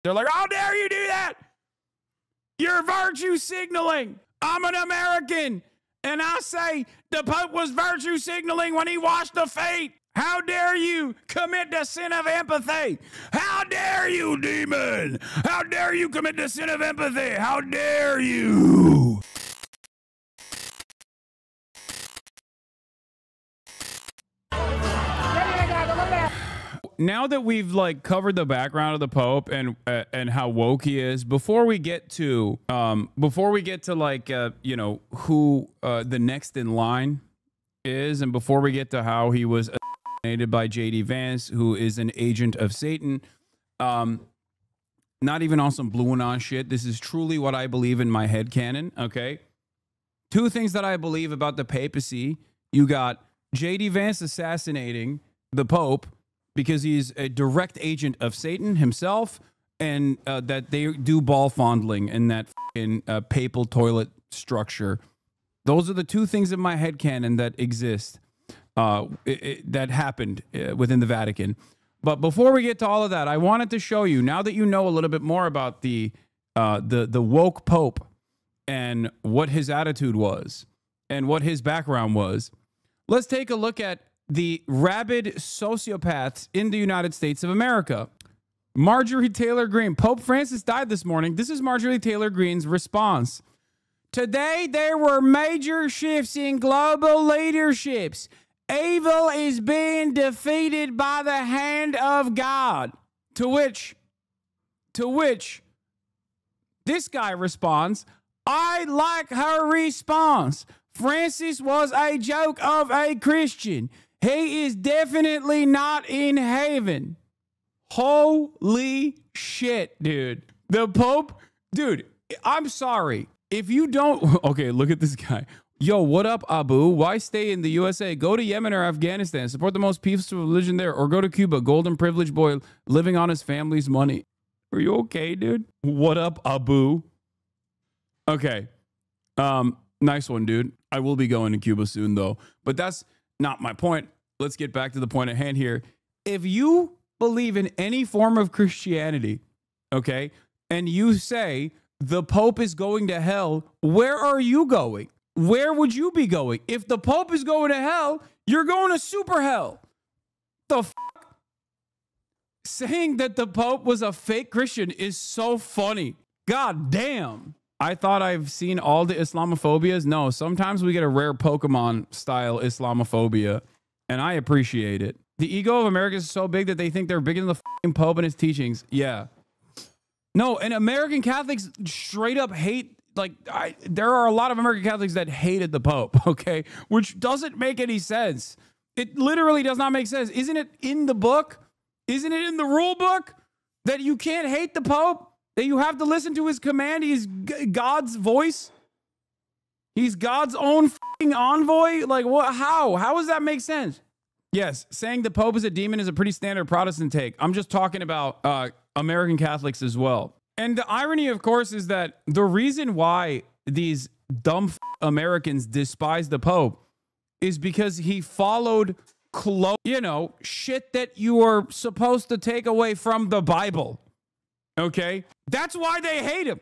They're like, how dare you do that? You're virtue signaling. I'm an American. And I say the Pope was virtue signaling when he washed the feet. How dare you commit the sin of empathy? How dare you, demon? How dare you commit the sin of empathy? How dare you? Now that we've like covered the background of the Pope and how woke he is, before we get to like you know, who the next in line is, and before we get to how he was assassinated by JD Vance, who is an agent of Satan, not even on some Blue Anon shit. This is truly what I believe in my headcanon. Okay, two things that I believe about the papacy. You got JD Vance assassinating the Pope because he's a direct agent of Satan himself, and that they do ball fondling in that papal toilet structure. Those are the two things in my headcanon that exist, that happened within the Vatican. But before we get to all of that, I wanted to show you, now that you know a little bit more about the woke Pope and what his attitude was and what his background was, let's take a look at the rabid sociopaths in the United States of America. Marjorie Taylor Greene. Pope Francis died this morning. This is Marjorie Taylor Greene's response. Today, there were major shifts in global leaderships. Evil is being defeated by the hand of God. To which this guy responds, I like her response. Francis was a joke of a Christian. He is definitely not in heaven. Holy shit, dude. The Pope, dude, I'm sorry. If you don't, okay, look at this guy. Yo, what up, Abu? Why stay in the USA? Go to Yemen or Afghanistan. Support the most peaceful religion there. Or go to Cuba. Golden privileged boy living on his family's money. Are you okay, dude? What up, Abu? Okay. Nice one, dude. I will be going to Cuba soon, though. But that's not my point. Let's get back to the point at hand here. If you believe in any form of Christianity, okay, and you say the Pope is going to hell, where are you going? Where would you be going? If the Pope is going to hell, you're going to super hell. The f***? Saying that the Pope was a fake Christian is so funny. God damn. I thought I've seen all the Islamophobias. No, sometimes we get a rare Pokemon style Islamophobia, and I appreciate it. The ego of America is so big that they think they're bigger than the f***ing Pope and his teachings. Yeah. No, and American Catholics straight up hate, like, there are a lot of American Catholics that hated the Pope, okay? Which doesn't make any sense. It literally does not make sense. Isn't it in the book? Isn't it in the rule book that you can't hate the Pope? That you have to listen to his command? He's God's voice? He's God's own f***ing envoy? Like, what? How? How does that make sense? Yes, saying the Pope is a demon is a pretty standard Protestant take. I'm just talking about American Catholics as well. And the irony, of course, is that the reason why these dumb Americans despise the Pope is because he followed shit that you are supposed to take away from the Bible. Okay? That's why they hate him.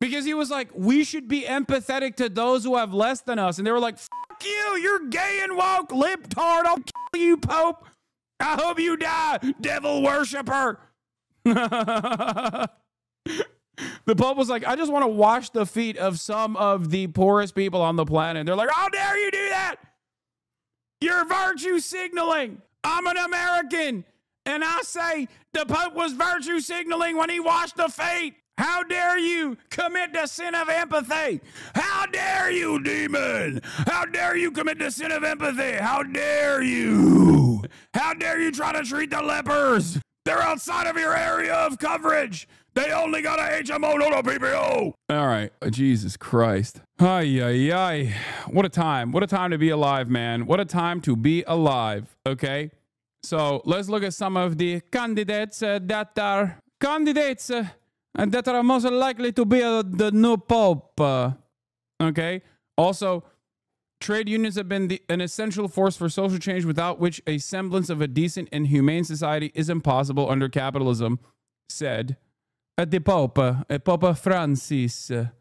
Because he was like, we should be empathetic to those who have less than us. And they were like, fuck you, you're gay and woke, libtard, I'll kill you, Pope. I hope you die, devil worshiper. The Pope was like, I just want to wash the feet of some of the poorest people on the planet. They're like, how dare you do that? You're virtue signaling. I'm an American. And I say the Pope was virtue signaling when he washed the feet. How dare you commit the sin of empathy? How dare you, demon? How dare you commit the sin of empathy? How dare you? How dare you try to treat the lepers? They're outside of your area of coverage. They only got a HMO, not a PPO. All right. Jesus Christ. Ay, ay, ay. What a time. What a time to be alive, man. What a time to be alive. Okay. So let's look at some of the candidates that are most likely to be the new Pope. Okay. Also, trade unions have been an essential force for social change without which a semblance of a decent and humane society is impossible under capitalism, said the Pope, Pope Francis. A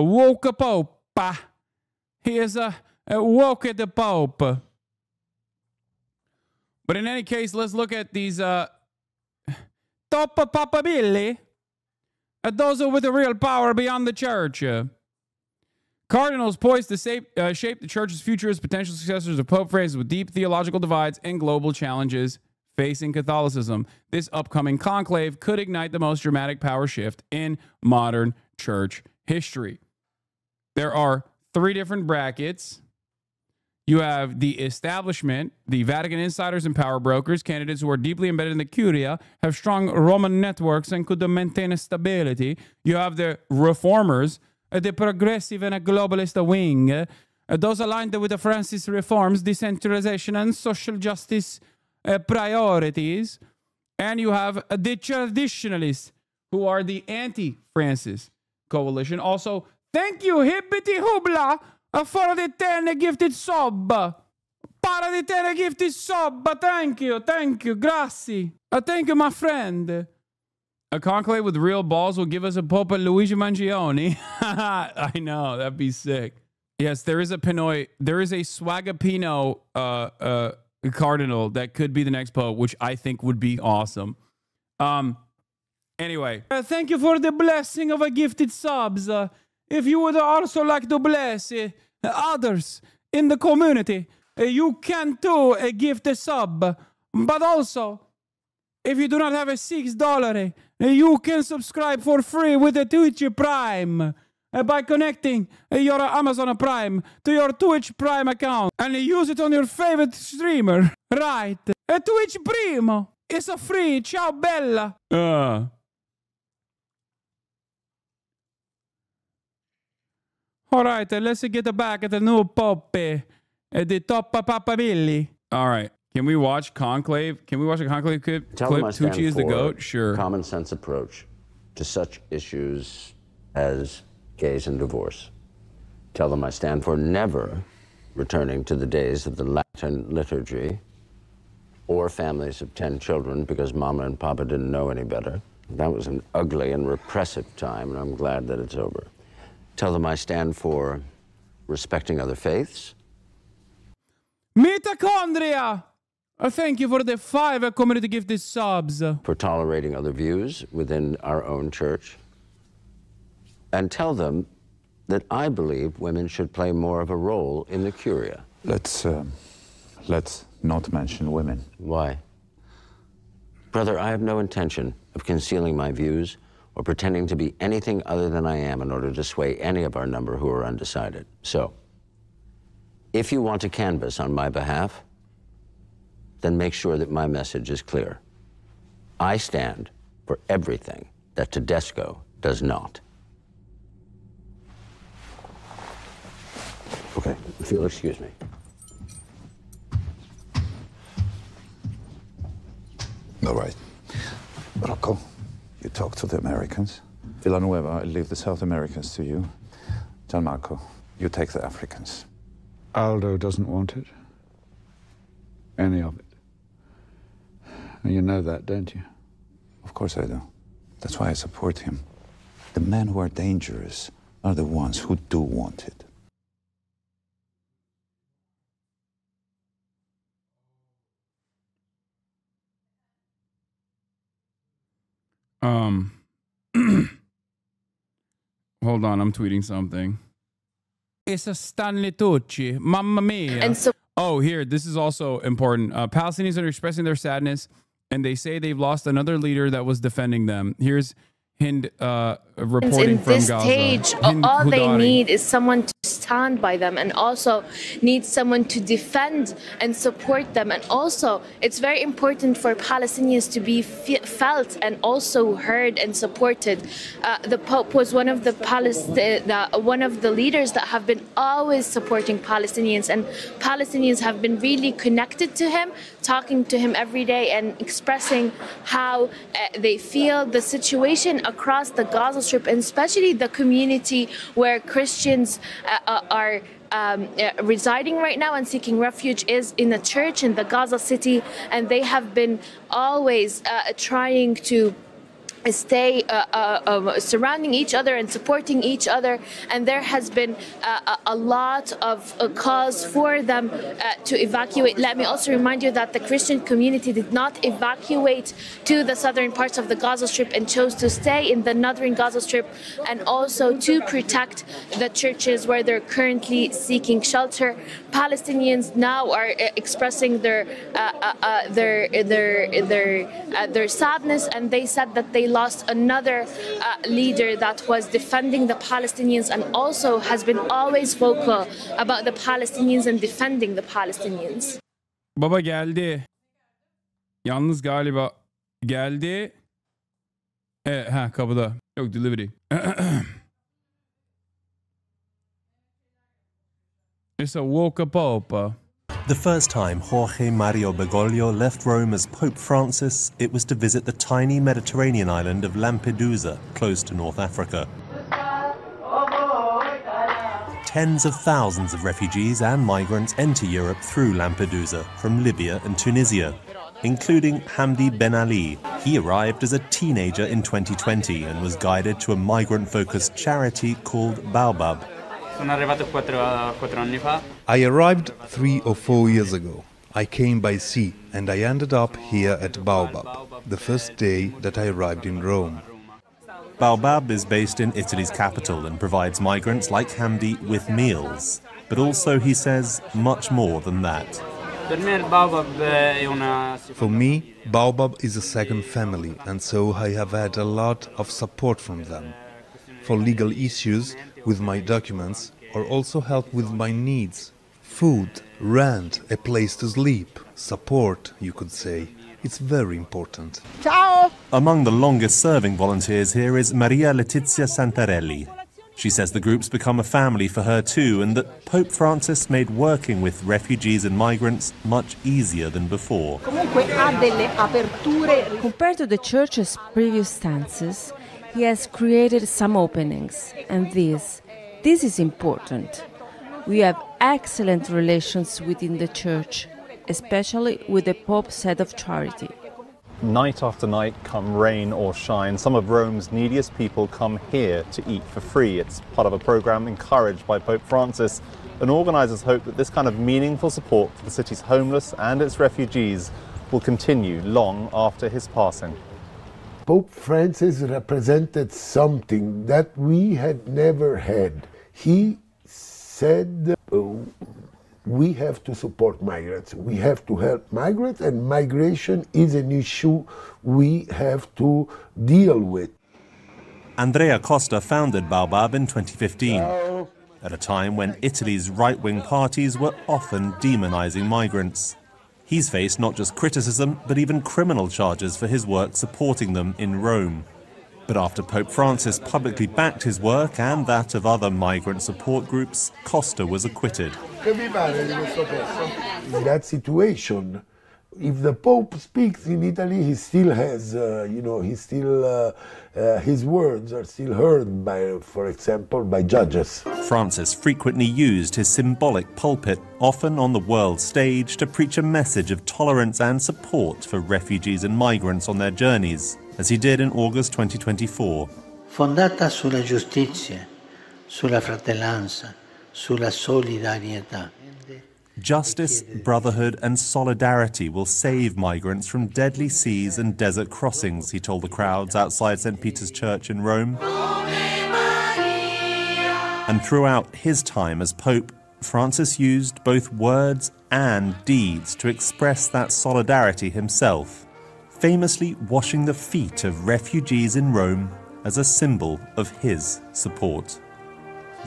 woke Pope. He is a woke the Pope. But in any case, let's look at these top papabili. Those are with the real power beyond the church. Cardinals poised to shape the church's future as potential successors of Pope Francis with deep theological divides and global challenges facing Catholicism. This upcoming conclave could ignite the most dramatic power shift in modern church history. There are 3 different brackets. You have the establishment, the Vatican insiders and power brokers, candidates who are deeply embedded in the Curia, have strong Roman networks and could maintain stability. You have the reformers, the progressive and a globalist wing, those aligned with the Francis reforms, decentralization, and social justice priorities. And you have the traditionalists, who are the anti-Francis coalition. Also, thank you, Hibbity Hubla, for the 10 gifted sub. Para the 10 gifted sub. Thank you, grazie. Thank you, my friend. A conclave with real balls will give us a Pope Luigi Mangione. I know, that'd be sick. Yes, there is a Pinoy, there is a Swagapino cardinal that could be the next Pope, which I think would be awesome. Anyway. Thank you for the blessing of a gifted subs. If you would also like to bless others in the community, you can too gift a sub. But also, if you do not have a $6, you can subscribe for free with the Twitch Prime by connecting your Amazon Prime to your Twitch Prime account and use it on your favorite streamer. Right. A Twitch Primo. It's a free. Ciao, bella. All right, let's get back at the new Pope, the top Papabilli. All right, can we watch Conclave? Can we watch a Conclave clip? Tucci is the GOAT? Sure. Common sense approach to such issues as gays and divorce. Tell them I stand for never returning to the days of the Latin liturgy or families of 10 children because Mama and Papa didn't know any better. That was an ugly and repressive time, and I'm glad that it's over. Tell them I stand for respecting other faiths. Mitochondria! Thank you for the 5 community gifted subs. For tolerating other views within our own church. And tell them that I believe women should play more of a role in the Curia. Let's not mention women. Why? Brother, I have no intention of concealing my views or pretending to be anything other than I am in order to sway any of our number who are undecided. So, if you want to canvass on my behalf, then make sure that my message is clear. I stand for everything that Tedesco does not. Okay. If you'll excuse me. All right. Rocco, you talk to the Americans. Villanueva, I'll leave the South Americans to you. Gianmarco, you take the Africans. Aldo doesn't want it. Any of it. And you know that, don't you? Of course I do. That's why I support him. The men who are dangerous are the ones who do want it. Hold on, I'm tweeting something. It's a Stanley Tucci. Mamma mia. And so here, this is also important. Palestinians are expressing their sadness, and they say they've lost another leader that was defending them. Here's Hind reporting from this Gaza. stage, Hind all they Hudari. need is someone to stand by them, and also need someone to defend and support them. And also, it's very important for Palestinians to be felt and also heard and supported. The Pope was one of the leaders that have been always supporting Palestinians, and Palestinians have been really connected to him, talking to him every day and expressing how they feel the situation across the Gaza Strip, and especially the community where Christians are residing right now and seeking refuge is in a church in the Gaza city, and they have been always trying to stay surrounding each other and supporting each other, and there has been a lot of cause for them to evacuate. Let me also remind you that the Christian community did not evacuate to the southern parts of the Gaza Strip and chose to stay in the northern Gaza Strip, and also to protect the churches where they're currently seeking shelter. Palestinians now are expressing their sadness, and they said that they lost another leader that was defending the Palestinians and also has been always vocal about the Palestinians and defending the Palestinians. Baba geldi. Yalnız galiba geldi. Kapıda. Yok, delivery. It's a woke popa. The first time Jorge Mario Bergoglio left Rome as Pope Francis, it was to visit the tiny Mediterranean island of Lampedusa, close to North Africa. Tens of thousands of refugees and migrants enter Europe through Lampedusa from Libya and Tunisia, including Hamdi Ben Ali. He arrived as a teenager in 2020 and was guided to a migrant-focused charity called Baobab. I arrived 3 or 4 years ago. I came by sea and I ended up here at Baobab, the first day that I arrived in Rome. Baobab is based in Italy's capital and provides migrants like Hamdi with meals. But also, he says, much more than that. For me, Baobab is a second family, and so I have had a lot of support from them. For legal issues with my documents, or also help with my needs. Food, rent, a place to sleep, support, you could say. It's very important. Ciao! Among the longest-serving volunteers here is Maria Letizia Santarelli. She says the group's become a family for her too, and that Pope Francis made working with refugees and migrants much easier than before. Compared to the Church's previous stances, he has created some openings, and this is important. We have excellent relations within the Church, especially with the Pope's head of charity. Night after night, come rain or shine, some of Rome's neediest people come here to eat for free. It's part of a program encouraged by Pope Francis, and organisers hope that this kind of meaningful support for the city's homeless and its refugees will continue long after his passing. Pope Francis represented something that we had never had. He said, we have to support migrants. We have to help migrants, and migration is an issue we have to deal with. Andrea Costa founded Baobab in 2015, at a time when Italy's right-wing parties were often demonizing migrants. He's faced not just criticism, but even criminal charges for his work supporting them in Rome. But after Pope Francis publicly backed his work and that of other migrant support groups, Costa was acquitted. In that situation, if the Pope speaks in Italy, he still has, his words are still heard by, for example, by judges. Francis frequently used his symbolic pulpit, often on the world stage, to preach a message of tolerance and support for refugees and migrants on their journeys, as he did in August 2024. Fondata sulla giustizia, sulla fratellanza, sulla solidarietà. Justice, brotherhood and solidarity will save migrants from deadly seas and desert crossings, he told the crowds outside St. Peter's Church in Rome. And throughout his time as Pope, Francis used both words and deeds to express that solidarity himself, famously washing the feet of refugees in Rome as a symbol of his support.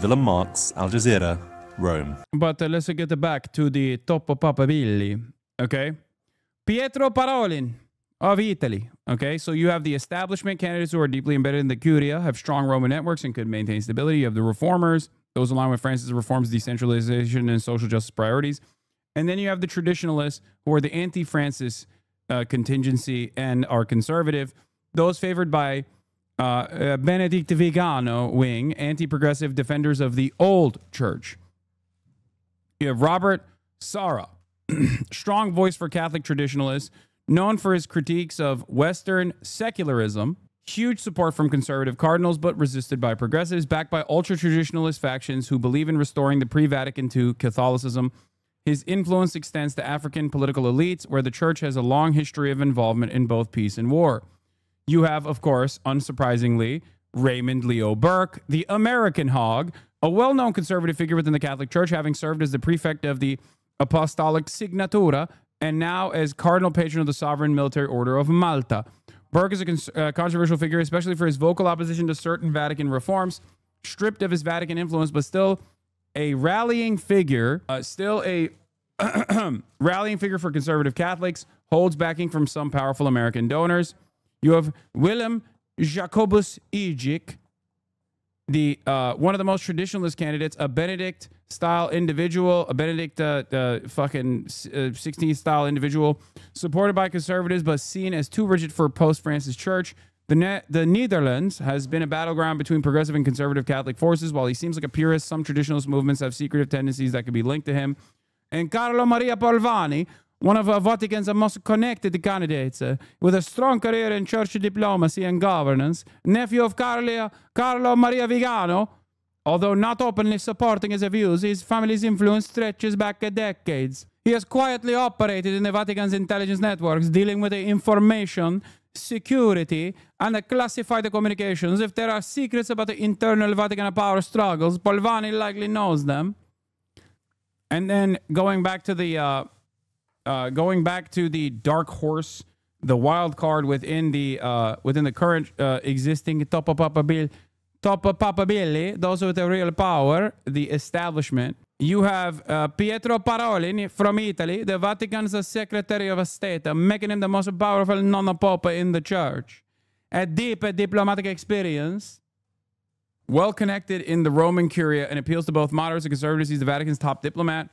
Willem Marx, Al Jazeera, Rome. But let's get back to the top of Papabilli, okay? Pietro Parolin of Italy, okay? So you have the establishment candidates who are deeply embedded in the Curia, have strong Roman networks and could maintain stability. You have the reformers, those aligned with Francis' reforms, decentralization, and social justice priorities. And then you have the traditionalists who are the anti-Francis contingency and are conservative. Those favored by Benedict Vigano wing, anti-progressive defenders of the old church. You have Robert Sarra, strong voice for Catholic traditionalists, known for his critiques of Western secularism, huge support from conservative cardinals, but resisted by progressives, backed by ultra-traditionalist factions who believe in restoring the pre-Vatican II Catholicism. His influence extends to African political elites, where the church has a long history of involvement in both peace and war. You have, of course, unsurprisingly, Raymond Leo Burke, the American Hog, a well-known conservative figure within the Catholic Church, having served as the prefect of the Apostolic Signatura and now as cardinal patron of the Sovereign Military Order of Malta. Burke is a controversial figure, especially for his vocal opposition to certain Vatican reforms, stripped of his Vatican influence, but still a rallying figure, rallying figure for conservative Catholics, holds backing from some powerful American donors. You have Willem Jacobus Egyck, the one of the most traditionalist candidates, a Benedict-style individual, a Benedict 16th-style individual, supported by conservatives but seen as too rigid for post-Francis Church. The Netherlands has been a battleground between progressive and conservative Catholic forces. While he seems like a purist, some traditionalist movements have secretive tendencies that could be linked to him. And Carlo Maria Polvani, one of Vatican's most connected candidates, with a strong career in church diplomacy and governance, nephew of Carlo Maria Vigano, although not openly supporting his views, his family's influence stretches back decades. He has quietly operated in the Vatican's intelligence networks, dealing with the information security and classified communications. If there are secrets about the internal Vatican power struggles, Polvani likely knows them. And then going back to the dark horse, the wild card within the current existing top of papabili, those with the real power, the establishment. You have Pietro Parolin from Italy, the Vatican's Secretary of State, making him the most powerful non-pope in the church. A deep diplomatic experience, well-connected in the Roman Curia, and appeals to both moderates and conservatives. He's the Vatican's top diplomat,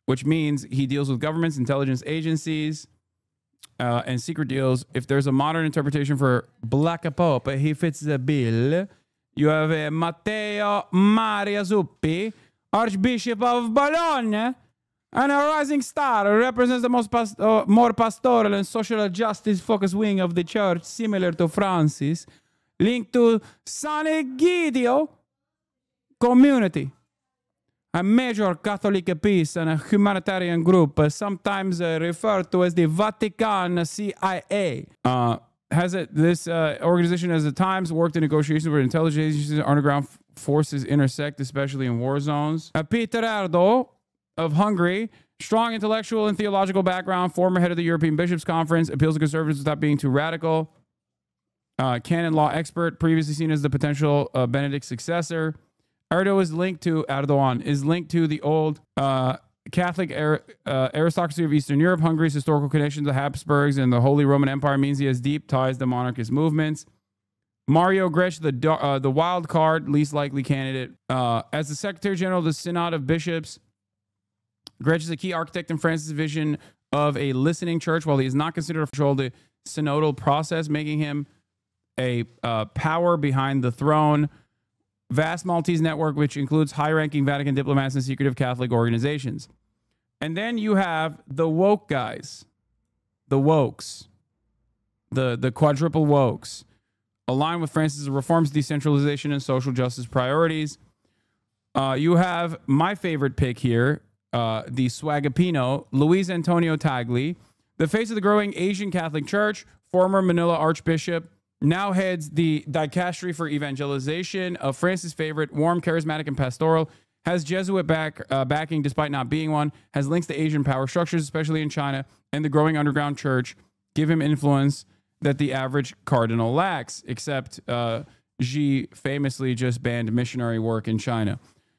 which means he deals with governments, intelligence agencies, and secret deals. If there's a modern interpretation for Black Pope, he fits the bill. You have Matteo Maria Zuppi, Archbishop of Bologna, and a rising star who represents the more pastoral and social justice-focused wing of the church, similar to Francis, linked to San Egidio community, a major Catholic peace and a humanitarian group, sometimes referred to as the Vatican CIA. This organization has at times worked in negotiations where intelligence agencies and underground forces intersect, especially in war zones. Peter Erdo of Hungary, strong intellectual and theological background, former head of the European Bishops' Conference, appeals to conservatives without being too radical. Canon law expert, previously seen as the potential Benedict successor. Erdogan is linked to the old Catholic aristocracy of Eastern Europe. Hungary's historical connection to the Habsburgs and the Holy Roman Empire means he has deep ties to monarchist movements. Mario Grech, the wild card, least likely candidate. As the Secretary General of the Synod of Bishops, Grech is a key architect in Francis' vision of a listening church. While he is not considered to control the synodal process, making him a power behind the throne. Vast Maltese network, which includes high-ranking Vatican diplomats and secretive Catholic organizations. And then you have the woke guys, the wokes, the quadruple wokes, aligned with Francis' reforms, decentralization, and social justice priorities. You have my favorite pick here, the Swagapino, Luis Antonio Tagli, the face of the growing Asian Catholic Church, former Manila Archbishop, now heads the dicastery for evangelization of Francis' favorite, warm, charismatic, and pastoral, has Jesuit backing despite not being one, has links to Asian power structures, especially in China, and the growing underground church give him influence that the average cardinal lacks, except Xi famously just banned missionary work in China.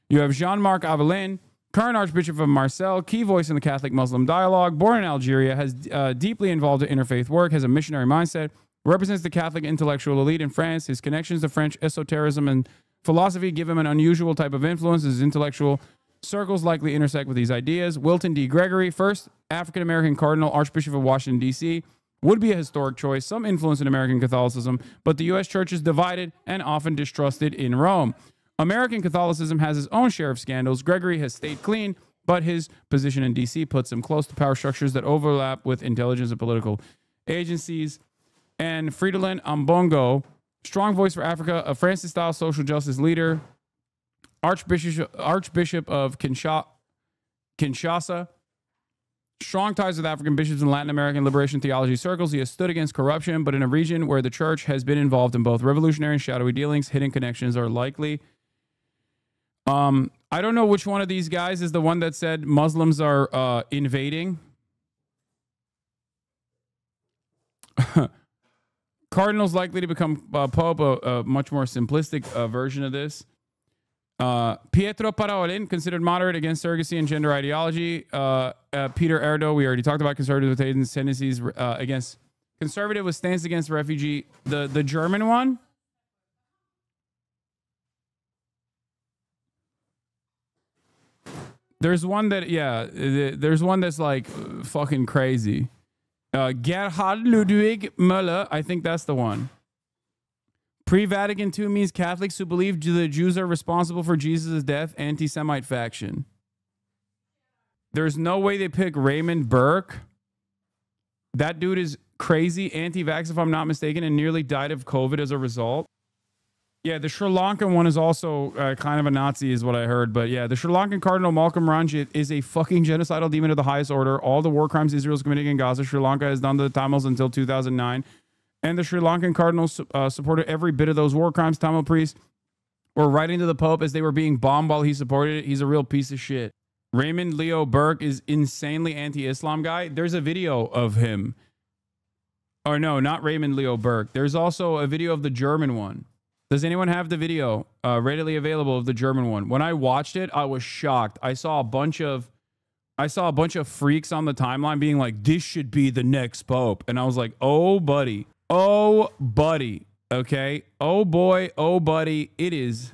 You have Jean-Marc Avelin, current Archbishop of Marseille, key voice in the Catholic-Muslim dialogue, born in Algeria, has deeply involved in interfaith work, has a missionary mindset, represents the Catholic intellectual elite in France. His connections to French esotericism and philosophy give him an unusual type of influence. His intellectual circles likely intersect with these ideas. Wilton D. Gregory, first African-American cardinal, Archbishop of Washington, D.C., would be a historic choice, some influence in American Catholicism, but the U.S. Church is divided and often distrusted in Rome. American Catholicism has its own share of scandals. Gregory has stayed clean, but his position in D.C. puts him close to power structures that overlap with intelligence and political agencies. And Fridolin Ambongo, strong voice for Africa, a Francis-style social justice leader, Archbishop of Kinshasa, strong ties with African bishops in Latin American liberation theology circles. He has stood against corruption, but in a region where the church has been involved in both revolutionary and shadowy dealings, hidden connections are likely. I don't know which one of these guys is the one that said Muslims are invading. Cardinals likely to become Pope, a much more simplistic version of this. Pietro Parolin, considered moderate against surrogacy and gender ideology. Peter Erdo, we already talked about conservative tendencies against conservative with stance against refugee. The German one. There's one that, there's one that's like fucking crazy. Gerhard Ludwig Müller, I think that's the one. Pre-Vatican II means Catholics who believe the Jews are responsible for Jesus' death, anti-Semite faction. There's no way they pick Raymond Burke. That dude is crazy, anti-vax if I'm not mistaken, and nearly died of COVID as a result. Yeah, the Sri Lankan one is also kind of a Nazi is what I heard. But yeah, the Sri Lankan Cardinal Malcolm Ranjit is a fucking genocidal demon of the highest order. All the war crimes Israel's committing in Gaza, Sri Lanka has done to the Tamils until 2009. And the Sri Lankan cardinals supported every bit of those war crimes. Tamil priests were writing to the Pope as they were being bombed while he supported it. He's a real piece of shit. Raymond Leo Burke is insanely anti-Islam guy. There's a video of him. Or no, not Raymond Leo Burke. There's also a video of the German one. Does anyone have the video readily available of the German one? When I watched it, I was shocked. I saw a bunch of freaks on the timeline being like, this should be the next Pope. And I was like, oh, buddy. Oh, buddy. Okay. Oh, boy. Oh, buddy. It is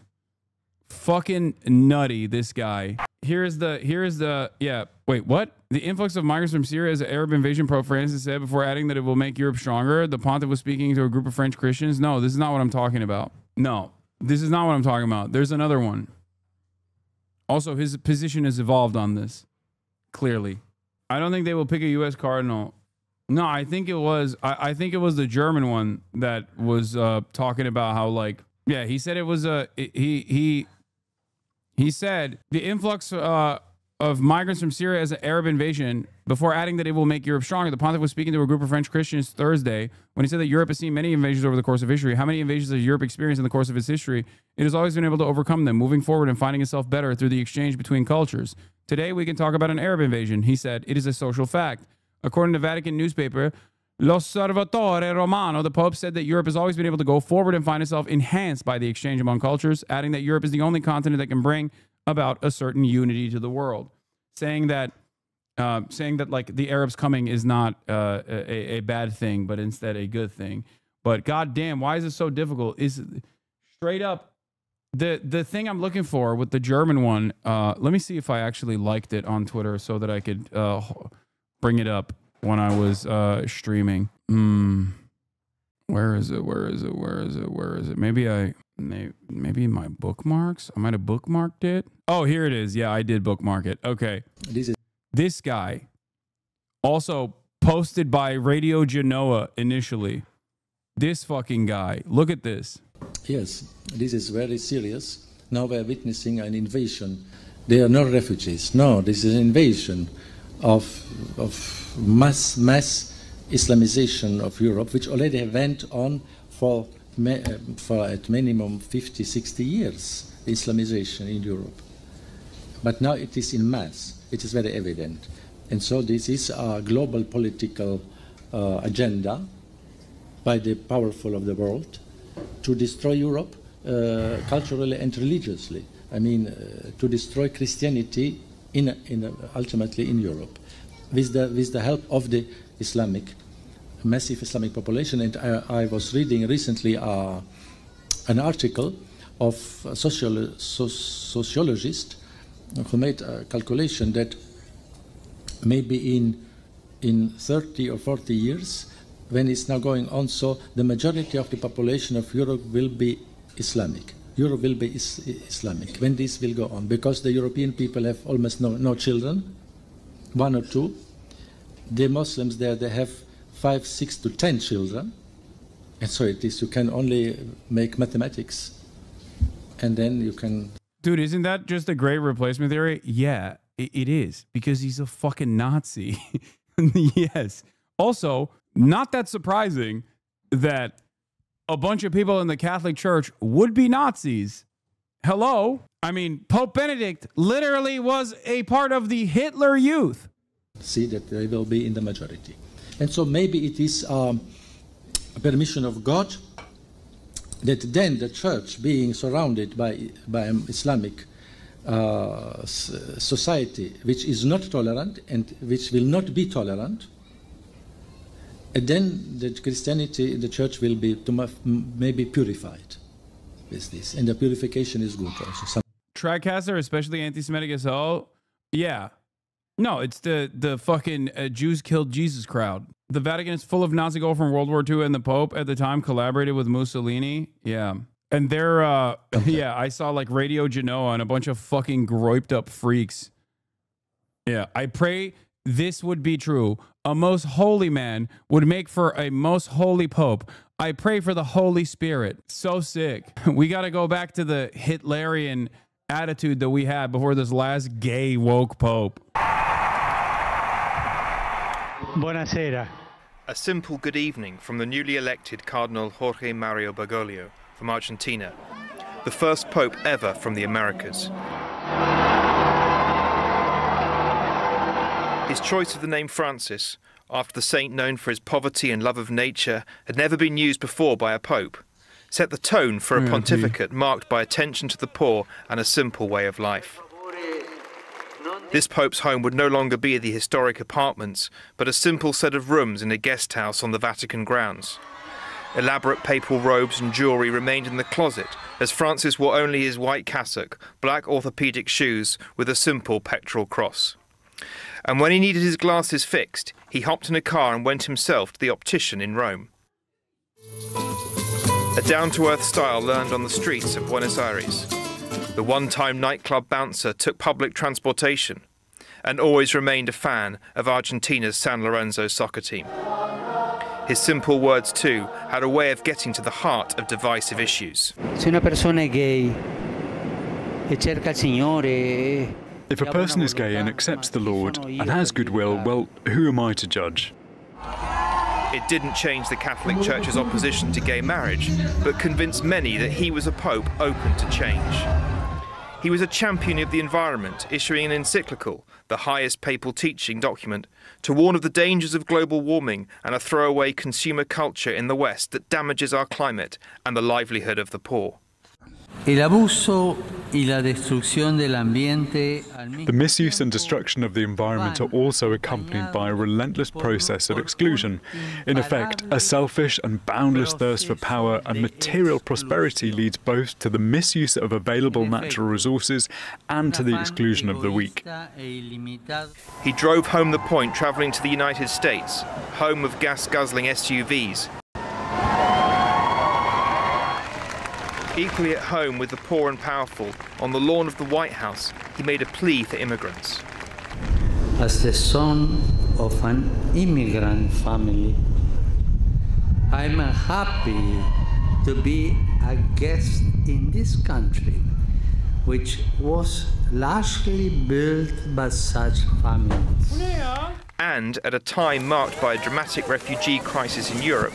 fucking nutty, this guy. Here's the, yeah. Wait, what? The influx of migrants from Syria as an Arab invasion, Pope Francis said, before adding that it will make Europe stronger. The pontiff was speaking to a group of French Christians. No, this is not what I'm talking about. No, this is not what I'm talking about. There's another one. Also, his position has evolved on this. Clearly. I don't think they will pick a U.S. cardinal. No, I think it was the German one that was talking about how, like, yeah, he said it was he said the influx of migrants from Syria as an Arab invasion, before adding that it will make Europe stronger. The pontiff was speaking to a group of French Christians Thursday when he said that Europe has seen many invasions over the course of history. How many invasions has Europe experienced in the course of its history? It has always been able to overcome them, moving forward and finding itself better through the exchange between cultures. Today, we can talk about an Arab invasion. He said, it is a social fact. According to Vatican newspaper, L'Osservatore Romano, the Pope said that Europe has always been able to go forward and find itself enhanced by the exchange among cultures, adding that Europe is the only continent that can bring about a certain unity to the world, saying that like the Arabs coming is not a bad thing, but instead a good thing. But goddamn, why is it so difficult? Is straight up the thing I'm looking for with the German one. Let me see if I actually liked it on Twitter so that I could bring it up when I was streaming. Where is it? Maybe my bookmarks. I might have bookmarked it. Oh, here it is. Yeah, I did bookmark it. Okay. This guy, also posted by Radio Genoa initially. This fucking guy. Look at this. Yes, this is very serious. Now we are witnessing an invasion. They are not refugees. No, this is an invasion of mass Islamization of Europe, which already went on for at minimum 50, 60 years, Islamization in Europe. But now it is in mass. It is very evident. And so this is a global political agenda by the powerful of the world to destroy Europe culturally and religiously. I mean, to destroy Christianity ultimately in Europe, with the help of the massive Islamic population. And I was reading recently an article of a sociologist who made a calculation that maybe in 30 or 40 years, when it's now going on, so the majority of the population of Europe will be Islamic. Europe will be Islamic, when this will go on, because the European people have almost no children, 1 or 2. The Muslims there, they have 5, 6 to 10 children, and so it is, you can only make mathematics, and then you can... Dude, isn't that just a great replacement theory? Yeah, it is, because he's a fucking Nazi. Yes. Also, not that surprising that a bunch of people in the Catholic Church would be Nazis. Hello? I mean, Pope Benedict literally was a part of the Hitler Youth. See that they will be in the majority. And so maybe it is a permission of God that then the church, being surrounded by an Islamic society which is not tolerant and which will not be tolerant, and then the Christianity, the church will be maybe purified with this, and the purification is good also. Tricaster, especially anti-Semitic as hell. Yeah. No, it's the fucking Jews killed Jesus crowd. The Vatican is full of Nazi gold from World War II, and the Pope at the time collaborated with Mussolini. Yeah. And they're, yeah, I saw like Radio Genoa and a bunch of fucking groiped up freaks. Yeah, I pray this would be true. A most holy man would make for a most holy Pope. I pray for the Holy Spirit. So sick. We got to go back to the Hitlerian attitude that we had before this last gay woke Pope. Buonasera. A simple good evening from the newly elected Cardinal Jorge Mario Bergoglio from Argentina, the first Pope ever from the Americas. His choice of the name Francis, after the saint known for his poverty and love of nature, had never been used before by a pope, set the tone for a pontificate marked by attention to the poor and a simple way of life. This pope's home would no longer be the historic apartments, but a simple set of rooms in a guest house on the Vatican grounds. Elaborate papal robes and jewellery remained in the closet, as Francis wore only his white cassock, black orthopaedic shoes with a simple pectoral cross. And when he needed his glasses fixed, he hopped in a car and went himself to the optician in Rome. A down-to-earth style learned on the streets of Buenos Aires. The one-time nightclub bouncer took public transportation and always remained a fan of Argentina's San Lorenzo soccer team. His simple words, too, had a way of getting to the heart of divisive issues. Se una persona è gay e cerca il Signore. If a person is gay and accepts the Lord and has goodwill, well, who am I to judge? It didn't change the Catholic Church's opposition to gay marriage, but convinced many that he was a pope open to change. He was a champion of the environment, issuing an encyclical, the highest papal teaching document, to warn of the dangers of global warming and a throwaway consumer culture in the West that damages our climate and the livelihood of the poor. The misuse and destruction of the environment are also accompanied by a relentless process of exclusion. In effect, a selfish and boundless thirst for power and material prosperity leads both to the misuse of available natural resources and to the exclusion of the weak. He drove home the point travelling to the United States, home of gas-guzzling SUVs. Equally at home with the poor and powerful, on the lawn of the White House, he made a plea for immigrants. As the son of an immigrant family, I'm happy to be a guest in this country, which was largely built by such families. And at a time marked by a dramatic refugee crisis in Europe,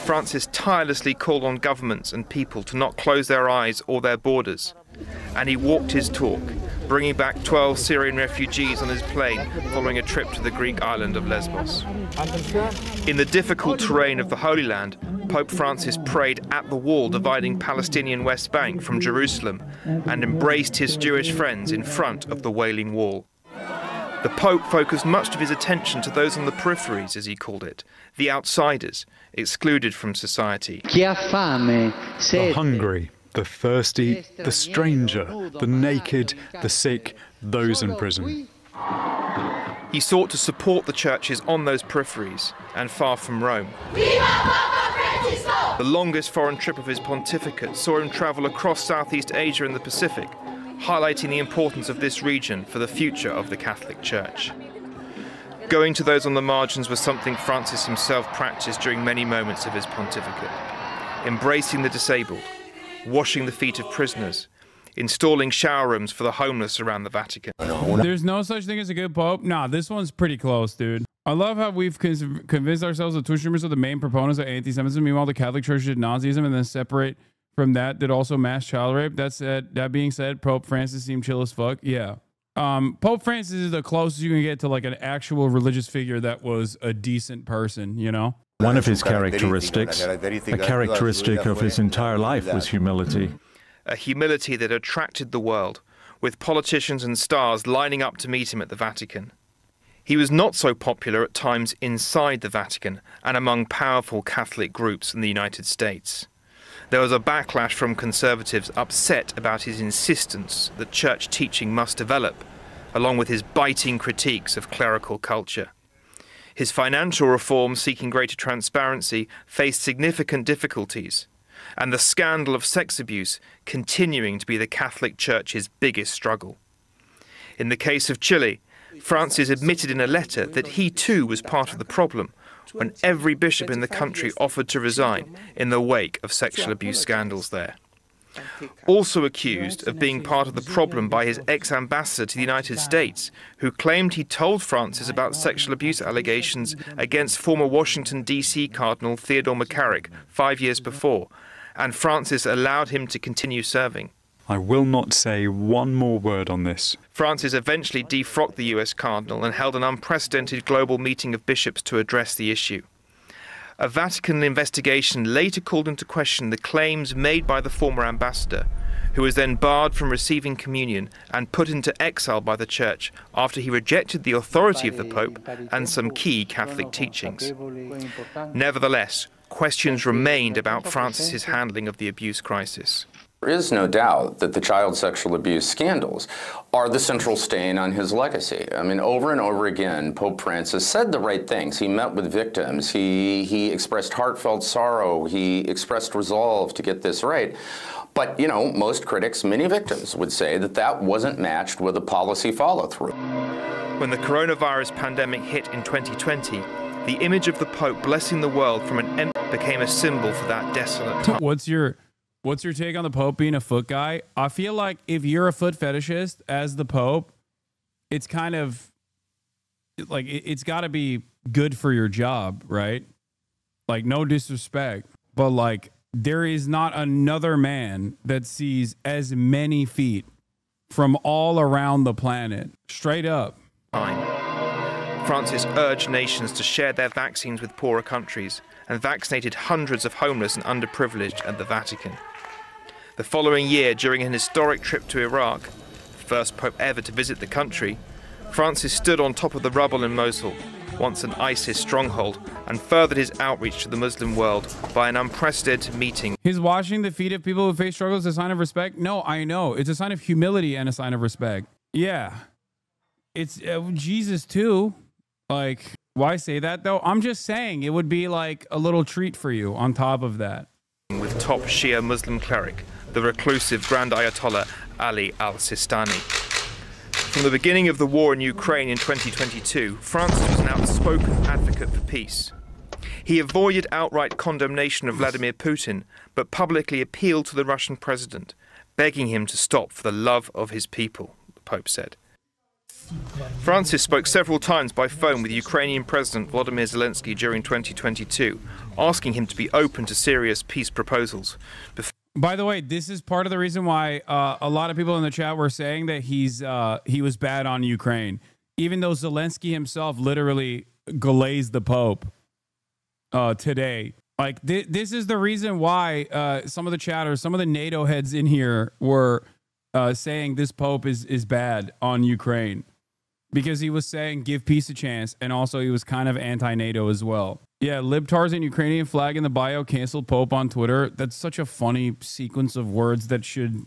Francis tirelessly called on governments and people to not close their eyes or their borders. And he walked his talk, bringing back 12 Syrian refugees on his plane following a trip to the Greek island of Lesbos. In the difficult terrain of the Holy Land, Pope Francis prayed at the wall dividing Palestinian West Bank from Jerusalem and embraced his Jewish friends in front of the Wailing Wall. The Pope focused much of his attention to those on the peripheries, as he called it, the outsiders, excluded from society. The hungry, the thirsty, the stranger, the naked, the sick, those in prison. He sought to support the churches on those peripheries and far from Rome. The longest foreign trip of his pontificate saw him travel across Southeast Asia and the Pacific, highlighting the importance of this region for the future of the Catholic Church. Going to those on the margins was something Francis himself practiced during many moments of his pontificate. Embracing the disabled, washing the feet of prisoners, installing shower rooms for the homeless around the Vatican. There's no such thing as a good pope. Nah, this one's pretty close, dude. I love how we've convinced ourselves that Tushimers are the main proponents of anti-Semitism. Meanwhile, the Catholic Church did Nazism, and then separate from that did also mass child rape. That being said, Pope Francis seemed chill as fuck. Yeah. Pope Francis is the closest you can get to like an actual religious figure that was a decent person, you know? One of his characteristics, a characteristic of his entire life, was humility. A humility that attracted the world, with politicians and stars lining up to meet him at the Vatican. He was not so popular at times inside the Vatican and among powerful Catholic groups in the United States. There was a backlash from conservatives upset about his insistence that church teaching must develop, along with his biting critiques of clerical culture. His financial reforms seeking greater transparency faced significant difficulties, and the scandal of sex abuse continuing to be the Catholic Church's biggest struggle. In the case of Chile, Francis admitted in a letter that he too was part of the problem when every bishop in the country offered to resign in the wake of sexual abuse scandals there. Also accused of being part of the problem by his ex-ambassador to the United States, who claimed he told Francis about sexual abuse allegations against former Washington, D.C. Cardinal Theodore McCarrick 5 years before, and Francis allowed him to continue serving. I will not say one more word on this. Francis eventually defrocked the US cardinal and held an unprecedented global meeting of bishops to address the issue. A Vatican investigation later called into question the claims made by the former ambassador, who was then barred from receiving communion and put into exile by the Church after he rejected the authority of the Pope and some key Catholic teachings. Nevertheless, questions remained about Francis's handling of the abuse crisis. There is no doubt that the child sexual abuse scandals are the central stain on his legacy. I mean, over and over again, Pope Francis said the right things. He met with victims. He expressed heartfelt sorrow. He expressed resolve to get this right. But, you know, most critics, many victims, would say that that wasn't matched with a policy follow-through. When the coronavirus pandemic hit in 2020, the image of the Pope blessing the world from an empty became a symbol for that desolate time. What's your take on the Pope being a foot guy? I feel like if you're a foot fetishist as the Pope, it's kind of like it's got to be good for your job, right? Like, no disrespect, but like there is not another man that sees as many feet from all around the planet, straight up. Francis urged nations to share their vaccines with poorer countries and vaccinated hundreds of homeless and underprivileged at the Vatican. The following year, during an historic trip to Iraq, the first Pope ever to visit the country, Francis stood on top of the rubble in Mosul, once an ISIS stronghold, and furthered his outreach to the Muslim world by an unprecedented meeting. His washing the feet of people who face struggles is a sign of respect? No, I know. It's a sign of humility and a sign of respect. Yeah. It's Jesus too. Like, why say that though? I'm just saying it would be like a little treat for you on top of that. With top Shia Muslim cleric, the reclusive Grand Ayatollah Ali al-Sistani. From the beginning of the war in Ukraine in 2022, Francis was an outspoken advocate for peace. He avoided outright condemnation of Vladimir Putin, but publicly appealed to the Russian president, begging him to stop for the love of his people, the Pope said. Francis spoke several times by phone with Ukrainian President Volodymyr Zelensky during 2022, asking him to be open to serious peace proposals. By the way, this is part of the reason why a lot of people in the chat were saying that he was bad on Ukraine, even though Zelensky himself literally glazed the Pope today. Like, this is the reason why some of the chatters, some of the NATO heads in here were saying this Pope is bad on Ukraine. Because he was saying give peace a chance, and also he was kind of anti-NATO as well. Yeah, libtards and Ukrainian flag in the bio, canceled Pope on Twitter. That's such a funny sequence of words that should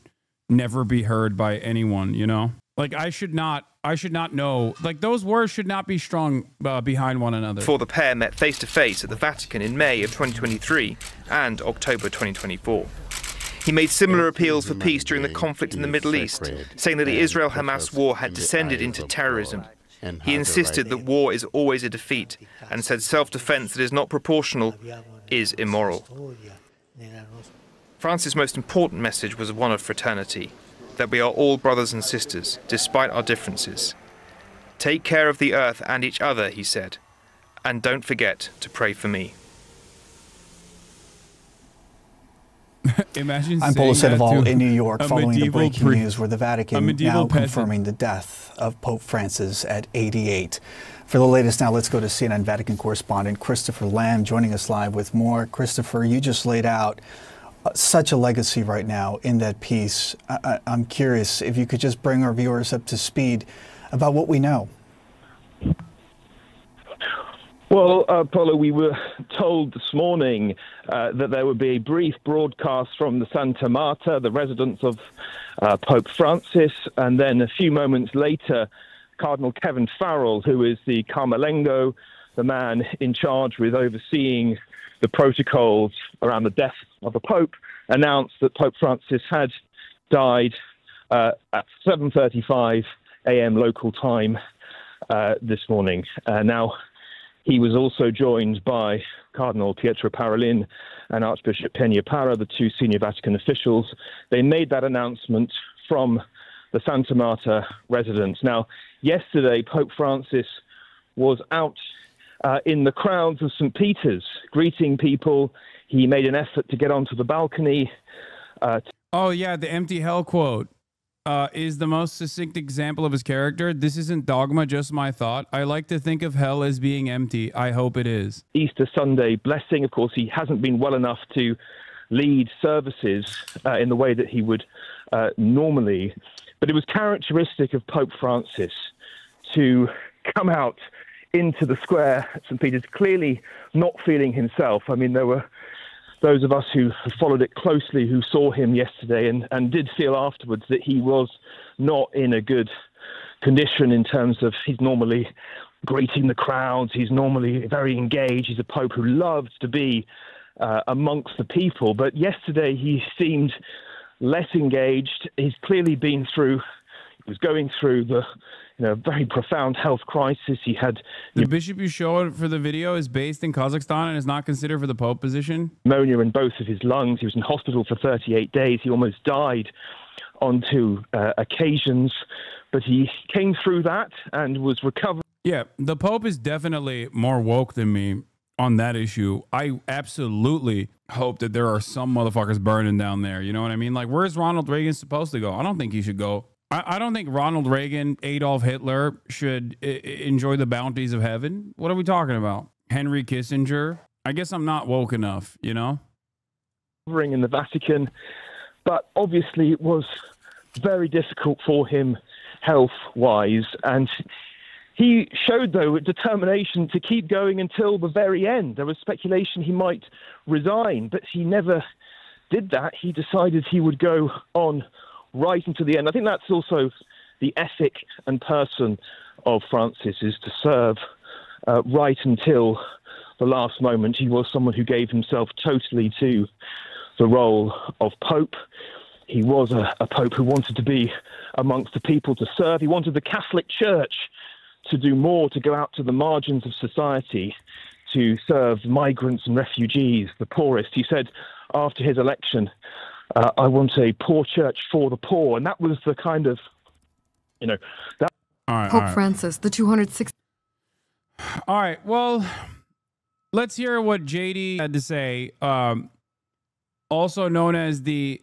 never be heard by anyone, you know? Like I should not know. Like those words should not be strung behind one another. Before the pair met face to face at the Vatican in May of 2023 and October 2024. He made similar appeals for peace during the conflict in the Middle East, saying that the Israel-Hamas war had descended into terrorism. He insisted that war is always a defeat and said self-defense that is not proportional is immoral. Francis' most important message was one of fraternity, that we are all brothers and sisters, despite our differences. Take care of the earth and each other, he said, and don't forget to pray for me. Imagine I'm Polo Sandoval in New York, following the breaking news news where the Vatican now confirming the death of Pope Francis at 88. For the latest now, let's go to CNN Vatican correspondent Christopher Lamb joining us live with more. Christopher, you just laid out such a legacy right now in that piece. I'm curious if you could just bring our viewers up to speed about what we know. Well, Paulo, we were told this morning that there would be a brief broadcast from the Santa Marta, the residence of Pope Francis, and then a few moments later, Cardinal Kevin Farrell, who is the Carmelengo, the man in charge with overseeing the protocols around the death of the Pope, announced that Pope Francis had died at 7:35 a.m. local time this morning. Now, he was also joined by Cardinal Pietro Parolin and Archbishop Peña-Parra, the two senior Vatican officials. They made that announcement from the Santa Marta residence. Now, yesterday, Pope Francis was out in the crowds of St. Peter's, greeting people. He made an effort to get onto the balcony. Oh, yeah, the empty hell quote is the most succinct example of his character. This isn't dogma, just my thought. I like to think of hell as being empty. I hope it is. Easter Sunday blessing. Of course, he hasn't been well enough to lead services in the way that he would normally. But it was characteristic of Pope Francis to come out into the square at St. Peter's, clearly not feeling himself. I mean, there were those of us who followed it closely who saw him yesterday and did feel afterwards that he was not in a good condition in terms of he's normally greeting the crowds, he's normally very engaged, he's a pope who loves to be amongst the people. But yesterday he seemed less engaged. He's clearly been through, he was going through the very profound health crisis. He had the bishop you showed for the video is based in Kazakhstan and is not considered for the Pope position. Pneumonia in both of his lungs. He was in hospital for 38 days. He almost died on two occasions, but he came through that and was recovered. Yeah, the Pope is definitely more woke than me on that issue. I absolutely hope that there are some motherfuckers burning down there. You know what I mean? Like, where's Ronald Reagan supposed to go? I don't think he should go. I don't think Ronald Reagan, Adolf Hitler should enjoy the bounties of heaven. What are we talking about? Henry Kissinger? I guess I'm not woke enough, you know? In the Vatican, but obviously it was very difficult for him health-wise, and he showed, though, determination to keep going until the very end. There was speculation he might resign, but he never did that. He decided he would go on right until the end. I think that's also the ethic and person of Francis, is to serve right until the last moment. He was someone who gave himself totally to the role of Pope. He was a Pope who wanted to be amongst the people, to serve. He wanted the Catholic Church to do more, to go out to the margins of society, to serve migrants and refugees, the poorest. He said after his election, I want a poor church for the poor. And that was the kind of, that. Pope Francis, the 260. All right. Well, let's hear what JD had to say. Also known as the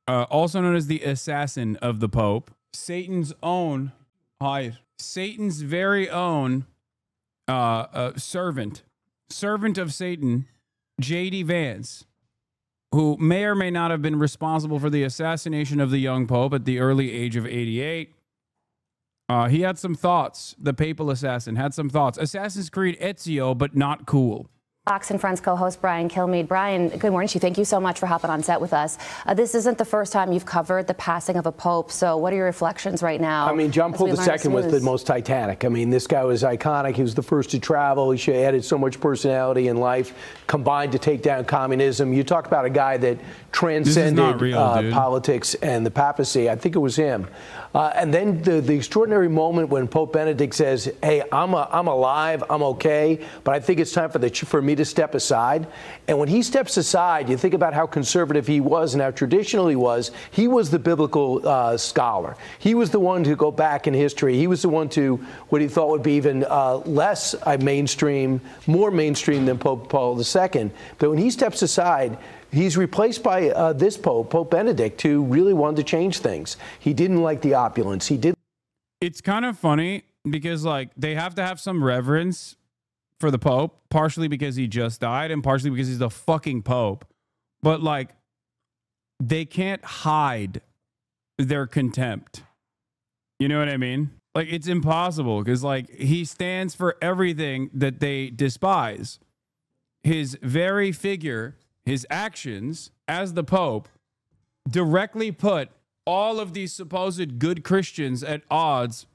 assassin of the Pope, Satan's very own servant of Satan, JD Vance, who may or may not have been responsible for the assassination of the young Pope at the early age of 88. He had some thoughts. The papal assassin had some thoughts. Assassin's Creed Ezio, but not cool. Fox and Friends co-host Brian Kilmeade. Brian, good morning to you. Thank you so much for hopping on set with us. This isn't the first time you've covered the passing of a pope, so what are your reflections right now? I mean, John Paul II was the most titanic. I mean, this guy was iconic. He was the first to travel. He added so much personality in life, combined to take down communism. You talk about a guy that transcended politics and the papacy. I think it was him. And then the extraordinary moment when Pope Benedict says, hey, I'm alive, I'm okay, but I think it's time for me to step aside. And when he steps aside, you think about how conservative he was and how traditional he was. He was the biblical scholar. He was the one to go back in history. He was the one to what he thought would be even less mainstream, more mainstream than Pope Paul II. But when he steps aside, he's replaced by this Pope, Pope Benedict, who really wanted to change things. He didn't like the opulence. He did. It's kind of funny because, like, they have to have some reverence for the Pope, partially because he just died and partially because he's the fucking Pope. But, like, they can't hide their contempt. You know what I mean? Like, it's impossible because, like, he stands for everything that they despise. His very figure, his actions as the Pope, directly put all of these supposed good Christians at odds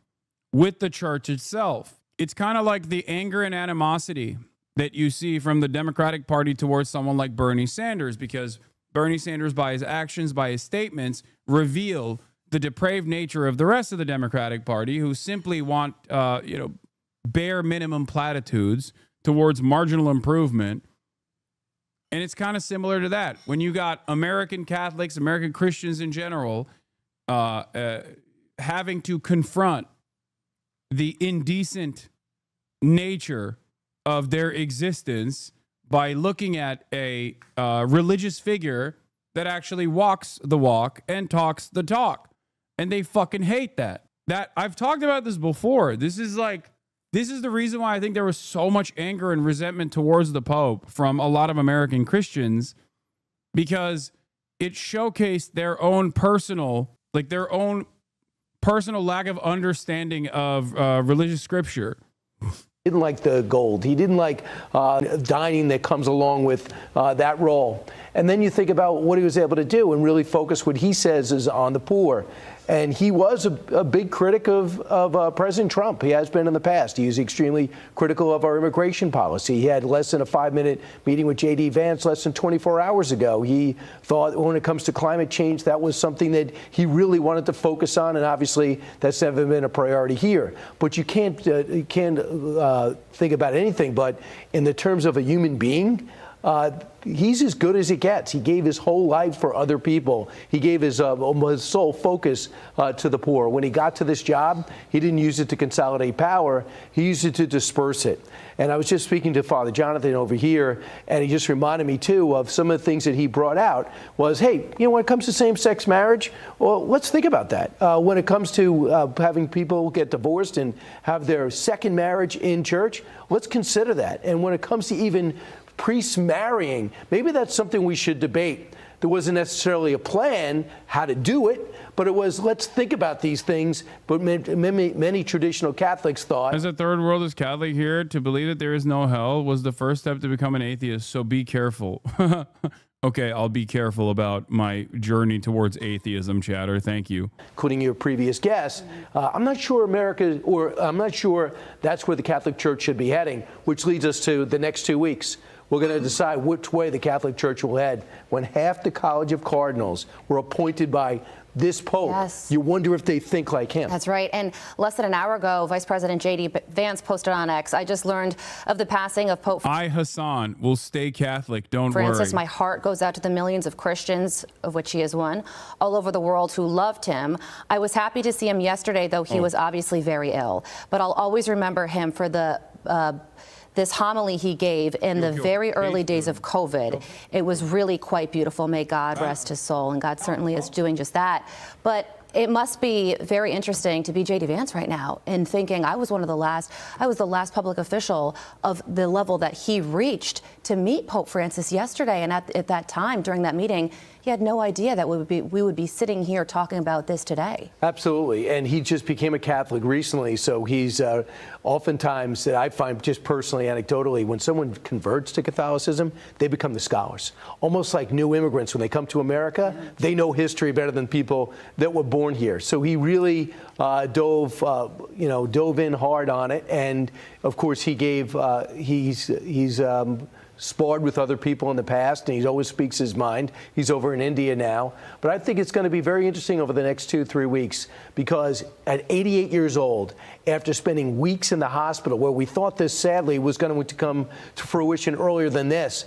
with the church itself. It's kind of like the anger and animosity that you see from the Democratic Party towards someone like Bernie Sanders, because Bernie Sanders, by his actions, by his statements, reveal the depraved nature of the rest of the Democratic Party, who simply want, bare minimum platitudes towards marginal improvement. And it's kind of similar to that. When you got American Catholics, American Christians in general, having to confront the indecent nature of their existence by looking at a religious figure that actually walks the walk and talks the talk. And they fucking hate that. I've talked about this before. This is the reason why I think there was so much anger and resentment towards the Pope from a lot of American Christians, because it showcased their own personal lack of understanding of religious scripture. He didn't like the gold. He didn't like dining that comes along with that role. And then you think about what he was able to do and really focus what he says is on the poor. And he was a big critic of President Trump. He has been in the past. He was extremely critical of our immigration policy. He had less than a 5-minute meeting with J.D. Vance less than 24 hours ago. He thought when it comes to climate change, that was something that he really wanted to focus on. And obviously, that's never been a priority here. But you can't think about anything. But in the terms of a human being, he's as good as it gets. He gave his whole life for other people. He gave his sole focus to the poor. When he got to this job, he didn't use it to consolidate power. He used it to disperse it. And I was just speaking to Father Jonathan over here, and he just reminded me, too, of some of the things that he brought out was, hey, when it comes to same-sex marriage, well, let's think about that. When it comes to having people get divorced and have their second marriage in church, let's consider that. And when it comes to even priests marrying, maybe that's something we should debate. There wasn't necessarily a plan how to do it, but it was, let's think about these things. But many traditional Catholics thought, as a third worldist Catholic here, to believe that there is no hell was the first step to become an atheist. So be careful. Okay, I'll be careful about my journey towards atheism, chatter. Thank you. Including your previous guest, I'm not sure I'm not sure that's where the Catholic Church should be heading, which leads us to the next 2 weeks. We're going to decide which way the Catholic Church will head when half the College of Cardinals were appointed by this Pope. Yes. You wonder if they think like him. That's right. And less than an hour ago, Vice President J.D. Vance posted on X, I just learned of the passing of Pope Hassan will stay Catholic. Don't Francis. worry. My heart goes out to the millions of Christians, of which he is one, all over the world who loved him. I was happy to see him yesterday, though he was obviously very ill. But I'll always remember him for the this homily he gave in the very early days of COVID. It was really quite beautiful. May God rest his soul, and God certainly is doing just that. But It must be very interesting to be J.D. Vance right now and thinking I was the last public official of the level that he reached to meet Pope Francis yesterday. And at that time, during that meeting, he had no idea that we would be sitting here talking about this today. Absolutely. And he just became a Catholic recently. So he's oftentimes, that I find just personally, anecdotally, when someone converts to Catholicism, they become the scholars. Almost like new immigrants. When they come to America, they know history better than people that were born here. So he really dove in hard on it. And of course, he gave, he's sparred with other people in the past, and he always speaks his mind. He's over in India now. But I think it's going to be very interesting over the next 2-3 weeks, because at 88 years old, after spending weeks in the hospital, where we thought this sadly was going to come to fruition earlier than this,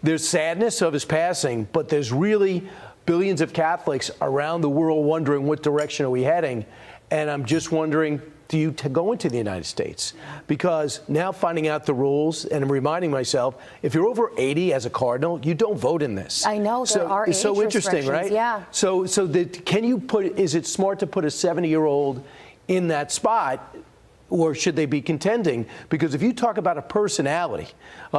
there's sadness of his passing, but there's really billions of Catholics around the world wondering what direction are we heading. And I'm just wondering, do you go into the United States? Because now finding out the rules, and I'm reminding myself, if you're over 80 as a cardinal, you don't vote in this. I know, there are age it's so interesting, right? Yeah. So is it smart to put a 70-year-old in that spot, or should they be contending? Because if you talk about a personality,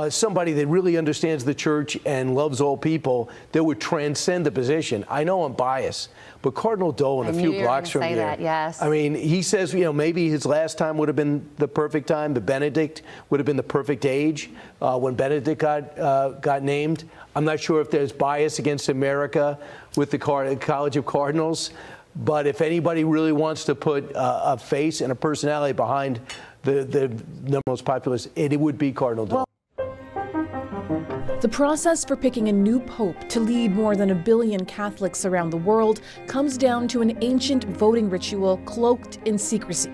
somebody that really understands the church and loves all people, that would transcend the position. I know I'm biased, but Cardinal Dolan, a few blocks from here, that, yes. I mean, he says, maybe his last time would have been the perfect time. The Benedict would have been the perfect age when Benedict got named. I'm not sure if there's bias against America with the College of Cardinals. But if anybody really wants to put a face and a personality behind the most popular, it would be Cardinal Dolan. The process for picking a new pope to lead more than 1 billion Catholics around the world comes down to an ancient voting ritual cloaked in secrecy.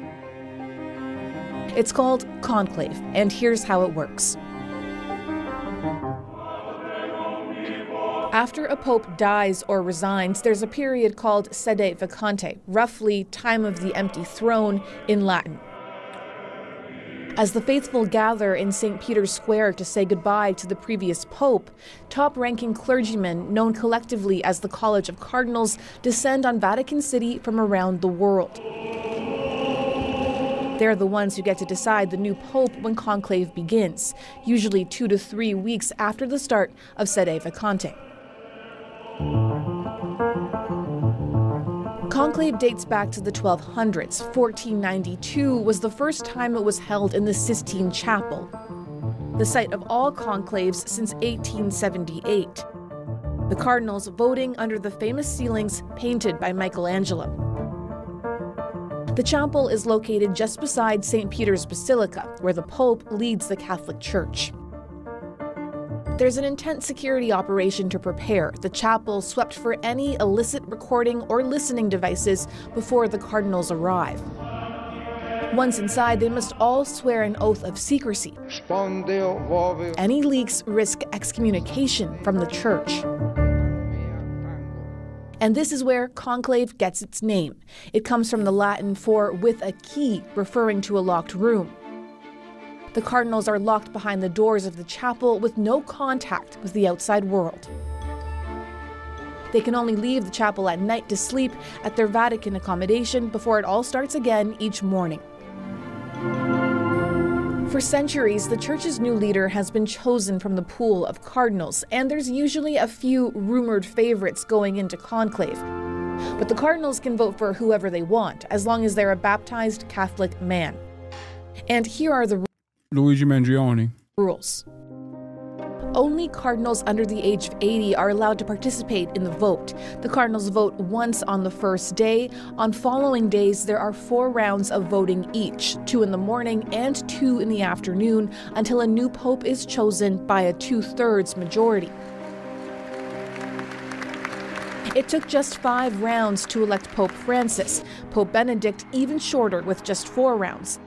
It's called conclave, and here's how it works. After a pope dies or resigns, there's a period called sede vacante, roughly time of the empty throne in Latin. As the faithful gather in St. Peter's Square to say goodbye to the previous pope, top-ranking clergymen, known collectively as the College of Cardinals, descend on Vatican City from around the world. They're the ones who get to decide the new pope when conclave begins, usually 2 to 3 weeks after the start of sede vacante. Conclave dates back to the 1200s. 1492 was the first time it was held in the Sistine Chapel, the site of all conclaves since 1878. The cardinals voting under the famous ceilings painted by Michelangelo. The chapel is located just beside St. Peter's Basilica, where the Pope leads the Catholic Church. There's an intense security operation to prepare. The chapel swept for any illicit recording or listening devices before the cardinals arrive. Once inside, they must all swear an oath of secrecy. Any leaks risk excommunication from the church. And this is where conclave gets its name. It comes from the Latin for with a key, referring to a locked room. The cardinals are locked behind the doors of the chapel with no contact with the outside world. They can only leave the chapel at night to sleep at their Vatican accommodation before it all starts again each morning. For centuries, the church's new leader has been chosen from the pool of cardinals, and there's usually a few rumored favorites going into conclave. But the cardinals can vote for whoever they want, as long as they're a baptized Catholic man. And here are the Luigi Mangione. rules. Only cardinals under the age of 80 are allowed to participate in the vote. The cardinals vote once on the first day. On following days, there are 4 rounds of voting each, 2 in the morning and 2 in the afternoon, until a new pope is chosen by a 2/3 majority. It took just 5 rounds to elect Pope Francis, Pope Benedict even shorter with just 4 rounds.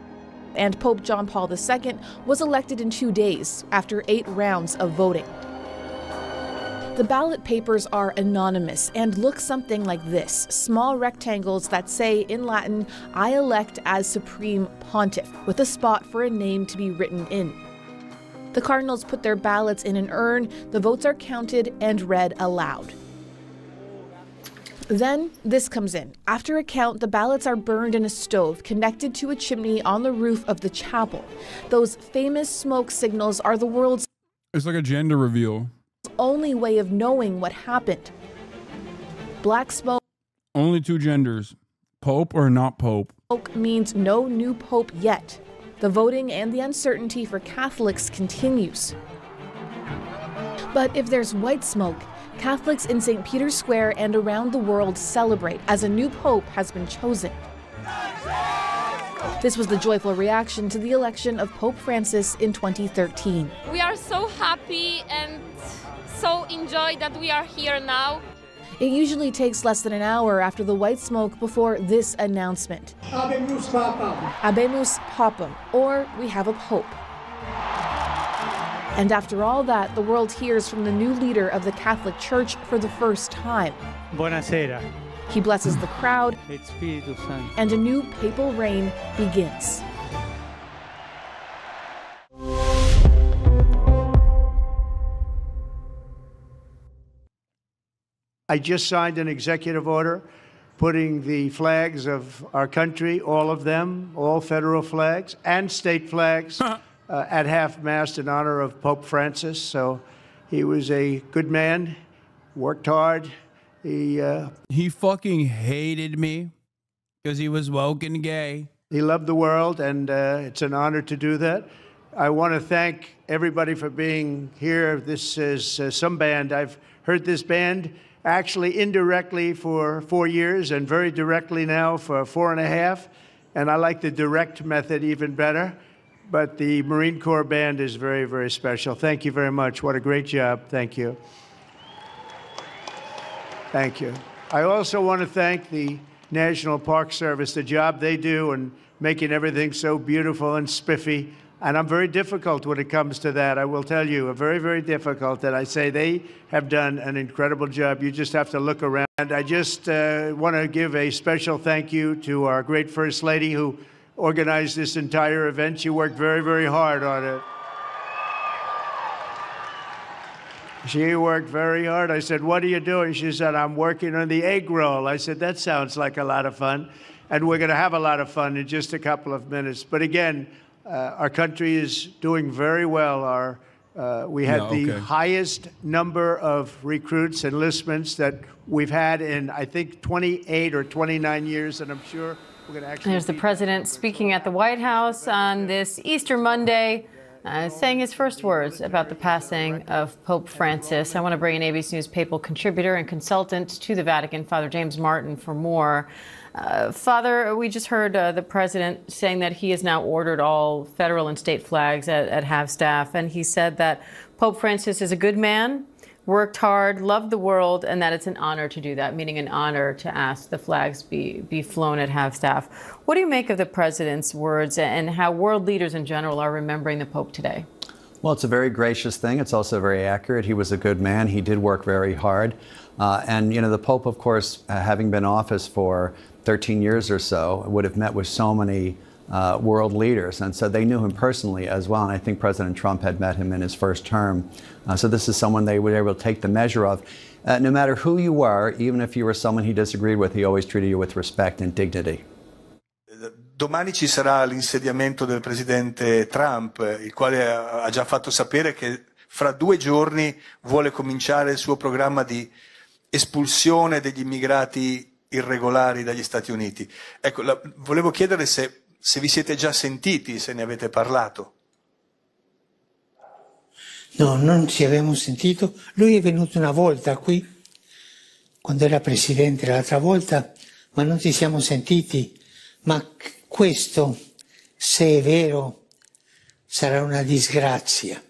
And Pope John Paul II was elected in 2 days after 8 rounds of voting. The ballot papers are anonymous and look something like this, small rectangles that say in Latin, "I elect as Supreme Pontiff," with a spot for a name to be written in. The cardinals put their ballots in an urn, the votes are counted and read aloud. Then this comes in. After a count, the ballots are burned in a stove connected to a chimney on the roof of the chapel. Those famous smoke signals are the world's It's like a gender reveal. only way of knowing what happened. Black smoke Only two genders, Pope or not Pope. means no new pope yet. The voting and the uncertainty for Catholics continues. But if there's white smoke, Catholics in St. Peter's Square and around the world celebrate as a new pope has been chosen. This was the joyful reaction to the election of Pope Francis in 2013. We are so happy and so enjoyed that we are here now. It usually takes less than an hour after the white smoke before this announcement. Habemus Papam. Habemus Papam, or we have a pope. And after all that, the world hears from the new leader of the Catholic Church for the first time. Buonasera. He blesses the crowd, Et Spiritus Sancto. and a new papal reign begins. I just signed an executive order putting the flags of our country, all of them, all federal flags and state flags, at half-mast in honor of Pope Francis. So he was a good man, worked hard. He fucking hated me because he was woke and gay. He loved the world, and it's an honor to do that. I want to thank everybody for being here. This is some band. I've heard this band actually indirectly for 4 years and very directly now for 4.5. And I like the direct method even better. But the Marine Corps band is very, very special. Thank you very much. What a great job. Thank you. Thank you. I also want to thank the National Park Service, the job they do in making everything so beautiful and spiffy. And I'm very difficult when it comes to that. I will tell you, very, very difficult. And I say they have done an incredible job. You just have to look around. And I just want to give a special thank you to our great First Lady who organized this entire event. She worked very, very hard on it. She worked very hard. I said, "What are you doing?" She said, "I'm working on the egg roll." I said, "That sounds like a lot of fun." And we're going to have a lot of fun in just a couple of minutes. But again, our country is doing very well. We had the highest number of recruits, enlistments that we've had in, I think, 28 or 29 years, and I'm sure we're going to actually... There's the president speaking at the White House on this Easter Monday, saying his first words about the passing of Pope Francis. I want to bring in ABC News papal contributor and consultant to the Vatican, Father James Martin, for more. Father, we just heard the president saying that he has now ordered all federal and state flags at half-staff, and he said that Pope Francis is a good man, worked hard, loved the world, and that it's an honor to do that, meaning an honor to ask the flags be flown at half-staff. What do you make of the president's words and how world leaders in general are remembering the Pope today? Well, it's a very gracious thing. It's also very accurate. He was a good man. He did work very hard. And, you know, the Pope, of course, having been in office for 13 years or so, would have met with so many world leaders. And so they knew him personally as well. And I think President Trump had met him in his first term. So this is someone they were able to take the measure of. No matter who you were, even if you were someone he disagreed with, he always treated you with respect and dignity. Domani ci sarà l'insediamento del presidente Trump, il quale ha già fatto sapere che fra 2 giorni vuole cominciare il suo programma di espulsione degli immigrati irregolari dagli Stati Uniti. Ecco, volevo chiedere se vi siete già sentiti, se ne avete parlato. No, non ci avevamo sentito. Lui è venuto una volta qui, quando era presidente l'altra volta, ma non ci siamo sentiti. Ma questo, se è vero, sarà una disgrazia,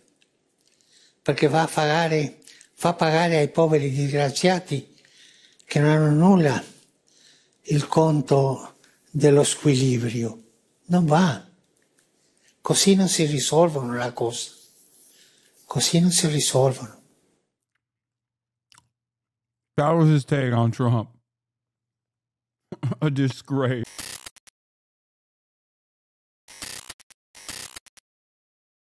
perché fa pagare ai poveri disgraziati che non hanno nulla il conto dello squilibrio. Non va. Così non si risolvono le cose. Così non si risolvono. That was his take on Trump. A disgrace.